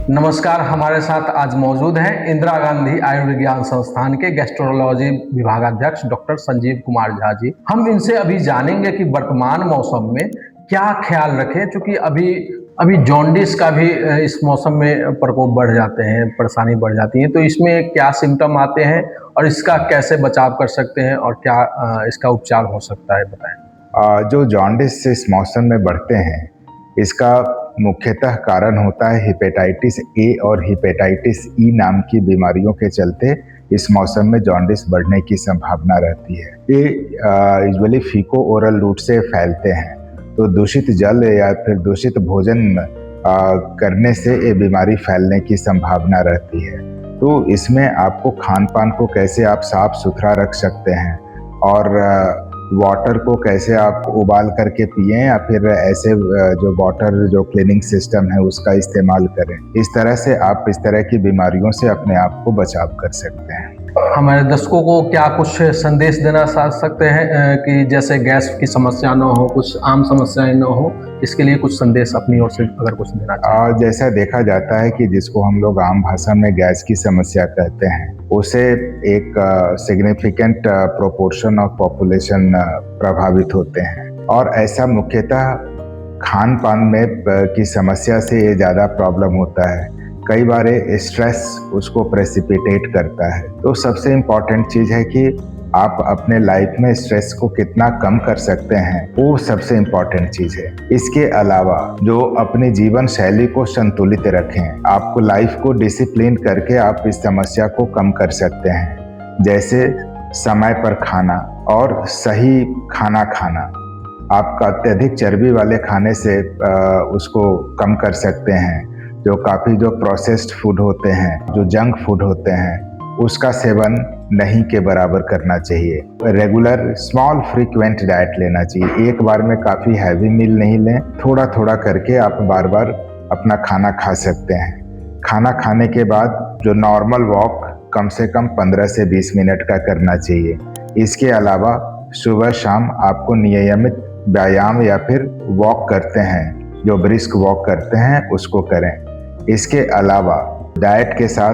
नमस्कार, हमारे साथ आज मौजूद हैं इंदिरा गांधी आयुर्विज्ञान संस्थान के गैस्ट्रोलॉजी विभागाध्यक्ष डॉक्टर संजीव कुमार झा जी। हम इनसे अभी जानेंगे कि वर्तमान मौसम में क्या ख्याल रखें, क्योंकि अभी जॉन्डिस का भी इस मौसम में प्रकोप बढ़ जाते हैं, परेशानी बढ़ जाती है। तो इसमें क्या सिम्टम आते हैं और इसका कैसे बचाव कर सकते हैं और क्या इसका उपचार हो सकता है, बताएं। जो जॉन्डिस इस मौसम में बढ़ते हैं, इसका मुख्यतः कारण होता है हेपेटाइटिस ए और हेपेटाइटिस ई नाम की बीमारियों के चलते इस मौसम में जॉन्डिस बढ़ने की संभावना रहती है। ये यूजुअली फीको ओरल रूट से फैलते हैं, तो दूषित जल या फिर दूषित भोजन करने से ये बीमारी फैलने की संभावना रहती है। तो इसमें आपको खान पान को कैसे आप साफ सुथरा रख सकते हैं और वाटर को कैसे आप उबाल करके पिएं या फिर ऐसे जो वाटर जो क्लीनिंग सिस्टम है उसका इस्तेमाल करें। इस तरह से आप इस तरह की बीमारियों से अपने आप को बचाव कर सकते हैं। हमारे दर्शकों को क्या कुछ संदेश देना चाह सकते हैं कि जैसे गैस की समस्या न हो, कुछ आम समस्याएं न हो, इसके लिए कुछ संदेश अपनी ओर से अगर कुछ देना चाहें। जैसा देखा जाता है कि जिसको हम लोग आम भाषा में गैस की समस्या कहते हैं, उसे एक सिग्निफिकेंट प्रोपोर्शन ऑफ पॉपुलेशन प्रभावित होते हैं और ऐसा मुख्यतः खान पान में की समस्या से ये ज़्यादा प्रॉब्लम होता है। कई बार स्ट्रेस उसको प्रेसिपिटेट करता है। तो सबसे इम्पॉर्टेंट चीज़ है कि आप अपने लाइफ में स्ट्रेस को कितना कम कर सकते हैं, वो सबसे इम्पॉर्टेंट चीज़ है। इसके अलावा जो अपनी जीवन शैली को संतुलित रखें, आपको लाइफ को डिसिप्लिन करके आप इस समस्या को कम कर सकते हैं। जैसे समय पर खाना और सही खाना खाना। आपका अत्यधिक चर्बी वाले खाने से उसको कम कर सकते हैं। जो काफ़ी जो प्रोसेस्ड फूड होते हैं, जो जंक फूड होते हैं, उसका सेवन नहीं के बराबर करना चाहिए। रेगुलर स्मॉल फ्रीक्वेंट डाइट लेना चाहिए। एक बार में काफ़ी हैवी मील नहीं लें, थोड़ा थोड़ा करके आप बार बार अपना खाना खा सकते हैं। खाना खाने के बाद जो नॉर्मल वॉक कम से कम 15 से 20 मिनट का करना चाहिए। इसके अलावा सुबह शाम आपको नियमित व्यायाम या फिर वॉक करते हैं, जो ब्रिस्क वॉक करते हैं, उसको करें। इसके अलावा डाइट के साथ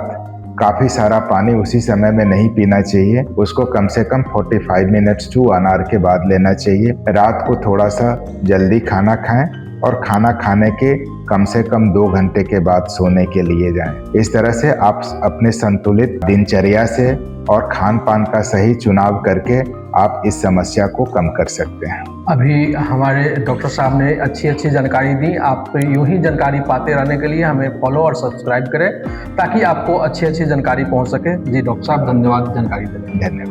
काफ़ी सारा पानी उसी समय में नहीं पीना चाहिए। उसको कम से कम 45 मिनट्स टू 1 आवर के बाद लेना चाहिए। रात को थोड़ा सा जल्दी खाना खाएं और खाना खाने के कम से कम 2 घंटे के बाद सोने के लिए जाएं। इस तरह से आप अपने संतुलित दिनचर्या से और खान पान का सही चुनाव करके आप इस समस्या को कम कर सकते हैं। अभी हमारे डॉक्टर साहब ने अच्छी जानकारी दी। आप यूं ही जानकारी पाते रहने के लिए हमें फॉलो और सब्सक्राइब करें ताकि आपको अच्छी जानकारी पहुंच सके। जी डॉक्टर साहब, धन्यवाद जानकारी देने के लिए। धन्यवाद।